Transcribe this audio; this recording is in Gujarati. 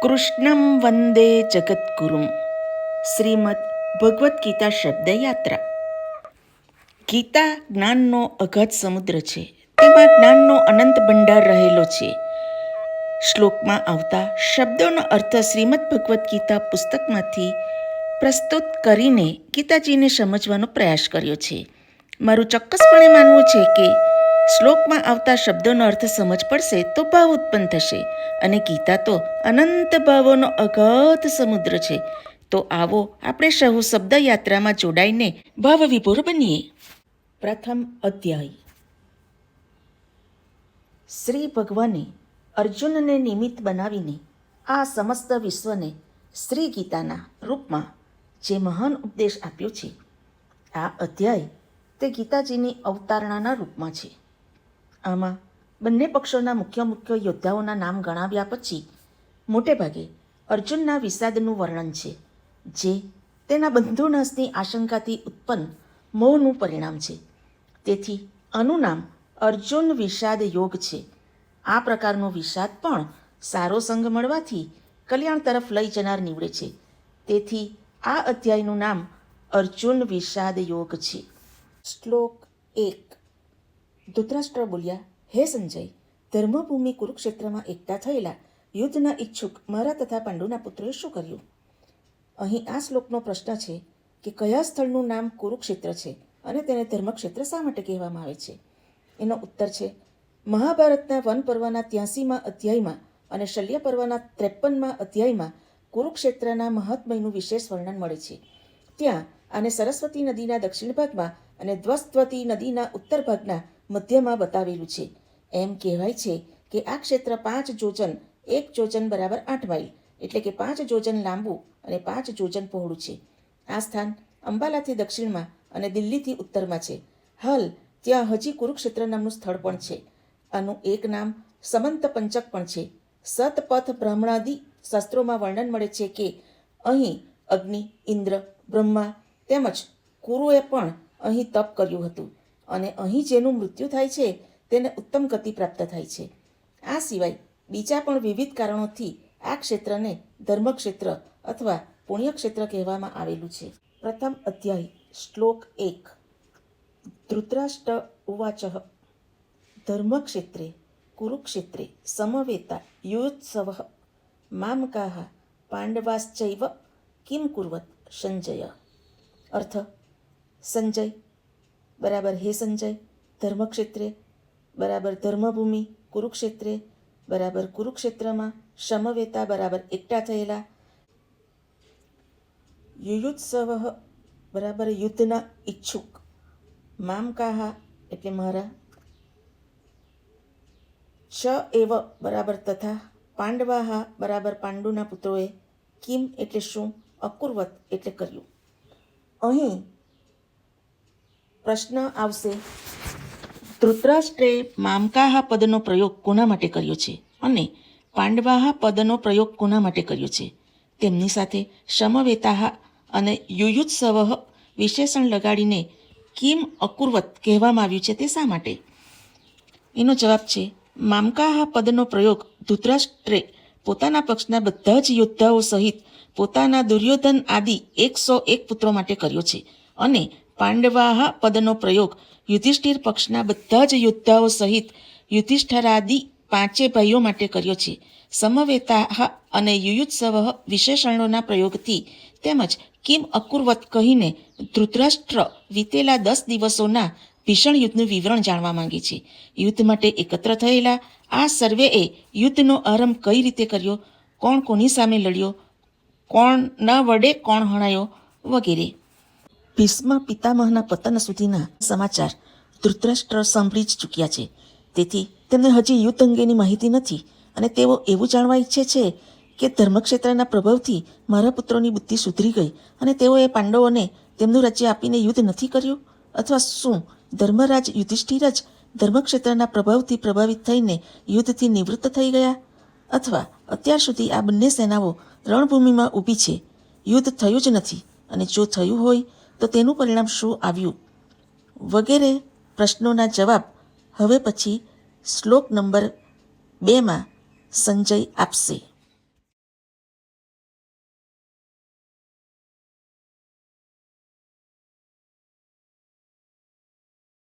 કૃષ્ણમ વંદે જગદ્ગુરુમ. શ્રીમદ ભગવદ્ ગીતા શબ્દયાત્રા. ગીતા જ્ઞાનનો અગાધ સમુદ્ર છે. તેમાં જ્ઞાનનો અનંત ભંડાર રહેલો છે. શ્લોકમાં આવતા શબ્દોનો અર્થ શ્રીમદ ભગવદ્ ગીતા પુસ્તકમાંથી પ્રસ્તુત કરીને ગીતાજીને સમજવાનો પ્રયાસ કર્યો છે. મારું ચોક્કસપણે માનવું છે કે શ્લોકમાં આવતા શબ્દોનો અર્થ સમજ પડશે તો ભાવ ઉત્પન્ન થશે, અને ગીતા તો અનંત ભાવોનો અગાધ સમુદ્ર છે. તો આવો આપણે સહુ શબ્દયાત્રામાં જોડાઈને ભાવ વિભોર બનીએ. પ્રથમ અધ્યાય. શ્રી ભગવાને અર્જુનને નિમિત્ત બનાવીને આ સમસ્ત વિશ્વને શ્રી ગીતાના રૂપમાં જે મહાન ઉપદેશ આપ્યો છે, આ અધ્યાય તે ગીતાજીની અવતારણાના રૂપમાં છે. આમાં બંને પક્ષોના મુખ્ય યોદ્ધાઓના નામ ગણાવ્યા પછી મોટે ભાગે અર્જુનના વિષાદનું વર્ણન છે, જે તેના બંધુનાશની આશંકાથી ઉત્પન્ન મોહનું પરિણામ છે. તેથી આનું નામ અર્જુન વિષાદ યોગ છે. આ પ્રકારનો વિષાદ પણ સારો સંગ મળવાથી કલ્યાણ તરફ લઈ જનાર નીવડે છે. તેથી આ અધ્યાયનું નામ અર્જુન વિષાદ યોગ છે. શ્લોક 1. ધૃતરાષ્ટ્ર બોલ્યા, હે સંજય, ધર્મભૂમિ કુરુક્ષેત્રમાં એકઠા થયેલા યુદ્ધના ઈચ્છુક મારા તથા પાંડુના પુત્રોએ શું કર્યું? અહીં આ શ્લોકનો પ્રશ્ન છે કે કયા સ્થળનું નામ કુરુક્ષેત્ર છે અને તેને ધર્મક્ષેત્ર શા માટે કહેવામાં આવે છે? એનો ઉત્તર છે, મહાભારતના વન પર્વના 83મા અધ્યાયમાં અને શલ્ય પર્વના 53મા અધ્યાયમાં કુરુક્ષેત્રના મહાત્મયનું વિશેષ વર્ણન મળે છે. ત્યાં આને સરસ્વતી નદીના દક્ષિણ ભાગમાં અને દ્વસ્ત્વતી નદીના ઉત્તર ભાગના મધ્યમાં બતાવેલું છે. એમ કહેવાય છે કે આ ક્ષેત્ર 5 જોજન 1 જોજન બરાબર 8 માઇલ એટલે કે 5 જોજન લાંબુ અને 5 જોજન પહોળું છે. આ સ્થાન અંબાલાથી દક્ષિણમાં અને દિલ્હીથી ઉત્તરમાં છે. હાલ ત્યાં હજી કુરુક્ષેત્ર નામનું સ્થળ પણ છે. આનું એક નામ સમંત પંચક પણ છે. સતપથ બ્રાહ્મણાદિ શાસ્ત્રોમાં વર્ણન મળે છે કે અહીં અગ્નિ, ઇન્દ્ર, બ્રહ્મા તેમજ કુરુએ પણ અહીં તપ કર્યું હતું, અને અહીં જેનું મૃત્યુ થાય છે તેને ઉત્તમ ગતિ પ્રાપ્ત થાય છે. આ સિવાય બીજા પણ વિવિધ કારણોથી આ ક્ષેત્રને ધર્મક્ષેત્ર અથવા પુણ્યક્ષેત્ર કહેવામાં આવેલું છે. પ્રથમ અધ્યાય. શ્લોક 1. ધૃતરાષ્ટ્ર ઉવાચ, ધર્મક્ષેત્રે કુરુક્ષેત્રે સમવેતા યુત્સવ મામકાઃ પાંડવાશ્ચૈવ કિમ કુર્વત સંજય. અર્થ, સંજય બરાબર હે સંજય, ધર્મક્ષેત્રે બરાબર ધર્મભૂમિ, કુરુક્ષેત્રે બરાબર કુરુક્ષેત્રમાં, સમવેતા બરાબર એકઠા થયેલા, યુયુત્સવ બરાબર યુદ્ધના ઈચ્છુક, મામકાહ એટલે મારા, ચ એવ બરાબર તથા, પાંડવાહ બરાબર પાંડુના પુત્રોએ, કિમ એટલે શું, અકુર્વત એટલે કર્યું. અહીં પ્રશ્ન આવશે, ધૃતરાષ્ટ્રે મામકાહ પદનો પ્રયોગ કોના માટે કર્યો છે અને પાંડવાહ પદનો પ્રયોગ કોના માટે કર્યો છે? તેમની સાથે સમવેતાહ અને યુયુત્સવ વિશેષણ લગાડીને કિમ અકુર્વત કહેવામાં આવ્યું છે તે શા માટે? એનો જવાબ છે, મામકાહ પદનો પ્રયોગ ધૃતરાષ્ટ્રે પોતાના પક્ષના બધા જ યોદ્ધાઓ સહિત પોતાના દુર્યોધન આદિ 101 પુત્રો માટે કર્યો છે, અને પાંડવાહ પદનો પ્રયોગ યુધિષ્ઠિર પક્ષના બધા જ યોદ્ધાઓ સહિત યુધિષ્ઠિરાદિ 5 ભાઈઓ માટે કર્યો છે. સમવેતાહ અને યુયુત્સવ વિશેષણોના પ્રયોગથી તેમજ કિમ અકુર્વત કહીને ધૃતરાષ્ટ્ર વીતેલા 10 દિવસોના ભીષણ યુદ્ધનું વિવરણ જાણવા માંગે છે. યુદ્ધ માટે એકત્ર થયેલા આ સર્વેએ યુદ્ધનો આરંભ કઈ રીતે કર્યો, કોણ કોની સામે લડ્યો, કોણના વડે કોણ હણાયો વગેરે. ભીષ્મ પિતામહના પતન સુધીના સમાચાર ધૃતરાષ્ટ્ર સાંભળી જ ચૂક્યા છે. તેથી તેમને હજી યુદ્ધ અંગેની માહિતી નથી, અને તેઓ એવું જાણવા ઈચ્છે છે કે ધર્મક્ષેત્રના પ્રભાવથી મારા પુત્રોની બુદ્ધિ સુધરી ગઈ અને તેઓએ પાંડવોને તેમનું રાજ્ય આપીને યુદ્ધ નથી કર્યું, અથવા શું ધર્મરાજ યુધિષ્ઠિર જ ધર્મક્ષેત્રના પ્રભાવથી પ્રભાવિત થઈને યુદ્ધથી નિવૃત્ત થઈ ગયા, અથવા અત્યાર સુધી આ બંને સેનાઓ રણભૂમિમાં ઊભી છે, યુદ્ધ થયું જ નથી, અને જો થયું હોય તો તેનું પરિણામ શું આવ્યું વગેરે પ્રશ્નોના જવાબ હવે પછી શ્લોક નંબર 2માં સંજય આપશે.